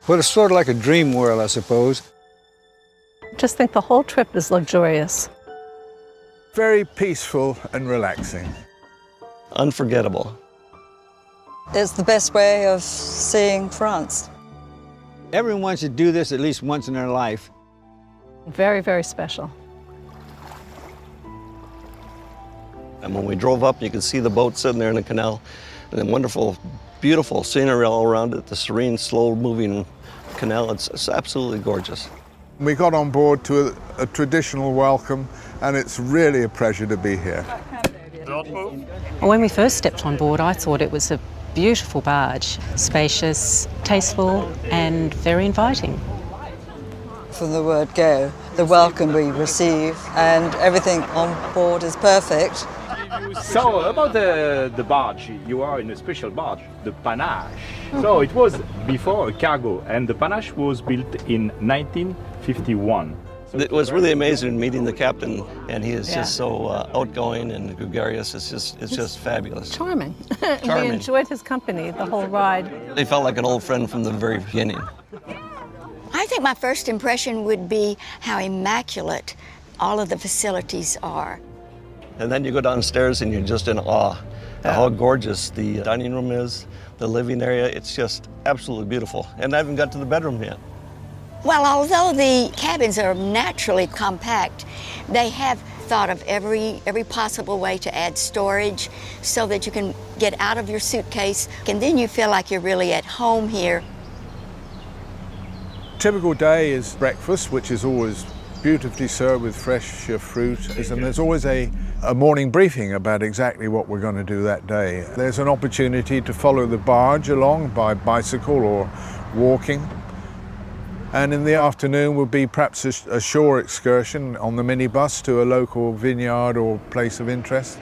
But it's sort of like a dream world, I suppose. Just think the whole trip is luxurious. Very peaceful and relaxing. Unforgettable. It's the best way of seeing France. Everyone should do this at least once in their life. Very, very special. And when we drove up, you could see the boat sitting there in the canal, and then wonderful, beautiful scenery all around it, the serene, slow-moving canal. It's absolutely gorgeous. We got on board to a traditional welcome, and it's really a pleasure to be here. When we first stepped on board, I thought it was a beautiful barge, spacious, tasteful, and very inviting. From the word go, the welcome we receive, and everything on board is perfect. So about the barge, you are in a special barge, the panache. So it was before a cargo, and the panache was built in 1951. It was really amazing meeting the captain, and he is just so outgoing and gregarious. It's just fabulous. Charming. Charming. We enjoyed his company the whole ride. They felt like an old friend from the very beginning. I think my first impression would be how immaculate all of the facilities are. And then you go downstairs and you're just in awe at how gorgeous the dining room is, the living area. It's just absolutely beautiful. And I haven't got to the bedroom yet. Well, although the cabins are naturally compact, they have thought of every possible way to add storage so that you can get out of your suitcase, and then you feel like you're really at home here. Typical day is breakfast, which is always beautifully served with fresh fruit, and there's always a morning briefing about exactly what we're going to do that day. There's an opportunity to follow the barge along by bicycle or walking. And in the afternoon will be perhaps a shore excursion on the minibus to a local vineyard or place of interest.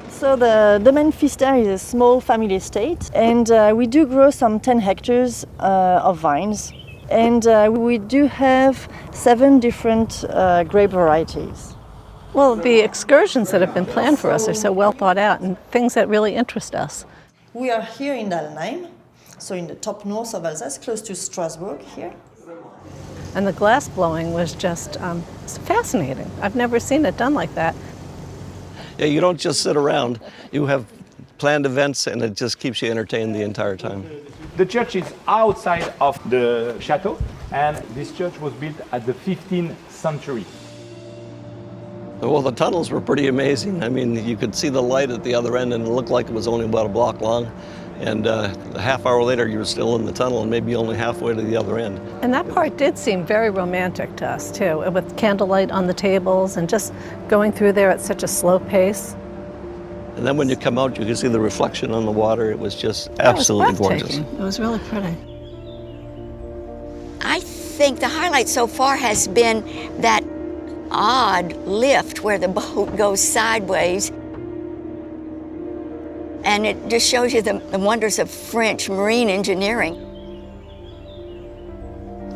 So the Domaine Fister is a small family estate, and we do grow some 10 hectares of vines. And we do have 7 different grape varieties. Well, the excursions that have been planned for us are so well thought out and things that really interest us. We are here in Allenheim, so in the top north of Alsace, close to Strasbourg here. And the glass blowing was just fascinating. I've never seen it done like that. Yeah, you don't just sit around. You have planned events, and it just keeps you entertained the entire time. The church is outside of the chateau, and this church was built at the 15th century. Well, the tunnels were pretty amazing. I mean, you could see the light at the other end, and it looked like it was only about a block long. And a half hour later, you were still in the tunnel and maybe only halfway to the other end. And that part did seem very romantic to us, too, with candlelight on the tables and just going through there at such a slow pace. And then when you come out, you can see the reflection on the water. It was just absolutely gorgeous. It was really pretty. I think the highlight so far has been that odd lift where the boat goes sideways. And it just shows you the wonders of French marine engineering.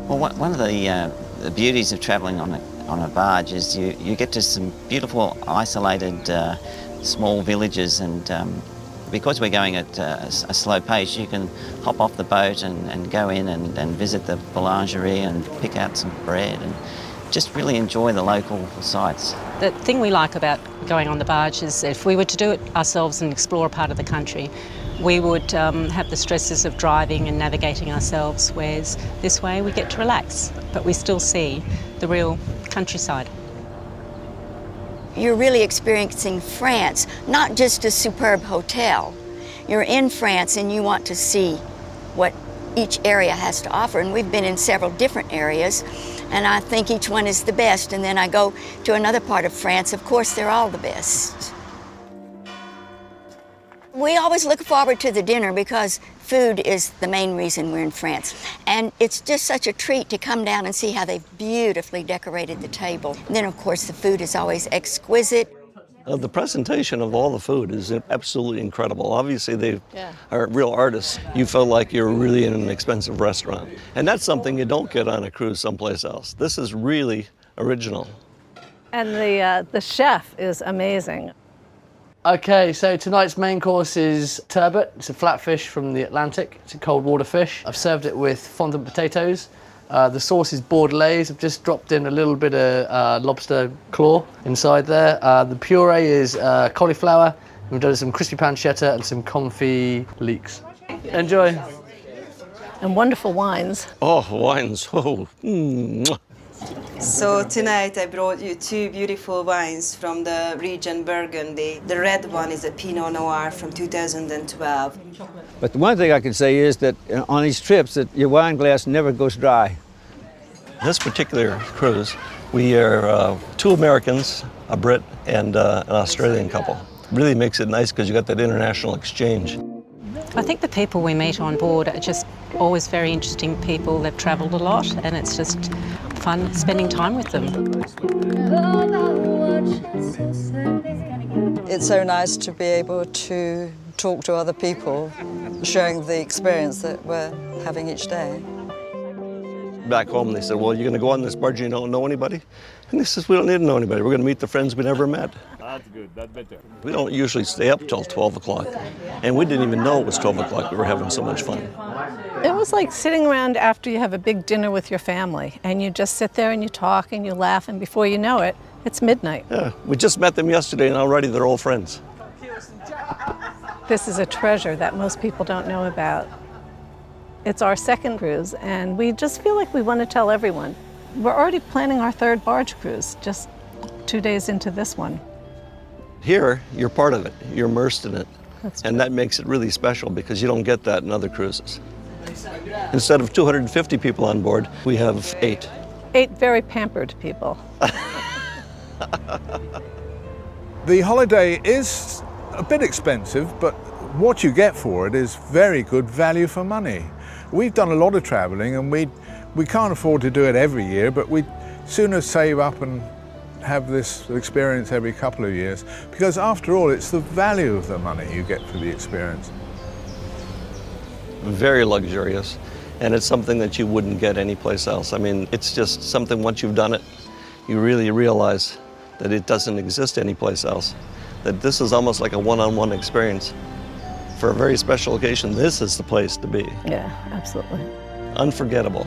Well, one of the beauties of travelling on a barge is you get to some beautiful isolated small villages, and because we're going at a slow pace, you can hop off the boat and go in and visit the boulangerie and pick out some bread and just really enjoy the local sights. The thing we like about going on the barge is if we were to do it ourselves and explore a part of the country, we would have the stresses of driving and navigating ourselves, whereas this way we get to relax, but we still see the real countryside. You're really experiencing France, not just a superb hotel. You're in France and you want to see what each area has to offer, and we've been in several different areas, and I think each one is the best. And then I go to another part of France, of course they're all the best. We always look forward to the dinner because food is the main reason we're in France. And it's just such a treat to come down and see how they've beautifully decorated the table. And then of course the food is always exquisite. The presentation of all the food is absolutely incredible. Obviously, they are real artists. You feel like you're really in an expensive restaurant. And that's something you don't get on a cruise someplace else. This is really original. And the chef is amazing. Okay, so tonight's main course is turbot. It's a flatfish from the Atlantic. It's a cold water fish. I've served it with fondant potatoes. The sauce is bordelaise. I've just dropped in a little bit of lobster claw inside there. The puree is cauliflower. We've done some crispy pancetta and some confit leeks. Enjoy. And wonderful wines. Oh, wines. Oh. So tonight I brought you two beautiful wines from the region Burgundy. The red one is a Pinot Noir from 2012. But the one thing I can say is that on these trips that your wine glass never goes dry. This particular cruise, we are 2 Americans, a Brit, and an Australian couple. Really makes it nice because you got that international exchange. I think the people we meet on board are just always very interesting people. They've travelled a lot and it's just fun spending time with them. It's so nice to be able to talk to other people, sharing the experience that we're having each day. Back home they said, well, you're going to go on this barge and you don't know anybody? And they says, we don't need to know anybody. We're going to meet the friends we never met. That's good, that's better. We don't usually stay up till 12 o'clock. And we didn't even know it was 12 o'clock. We were having so much fun. It was like sitting around after you have a big dinner with your family and you just sit there and you talk and you laugh and before you know it, it's midnight. Yeah, we just met them yesterday and already they're old friends. This is a treasure that most people don't know about. It's our second cruise and we just feel like we want to tell everyone. We're already planning our 3rd barge cruise, just 2 days into this one. Here, you're part of it. You're immersed in it. And that makes it really special because you don't get that in other cruises. Instead of 250 people on board, we have 8. 8 very pampered people. The holiday is a bit expensive, but what you get for it is very good value for money. We've done a lot of traveling and we can't afford to do it every year, but we'd sooner save up and have this experience every couple of years, because after all, it's the value of the money you get for the experience. Very luxurious, and it's something that you wouldn't get anyplace else. I mean, it's just something, once you've done it, you really realize that it doesn't exist anyplace else. That this is almost like a one-on-one experience. For a very special occasion, this is the place to be. Yeah, absolutely. Unforgettable.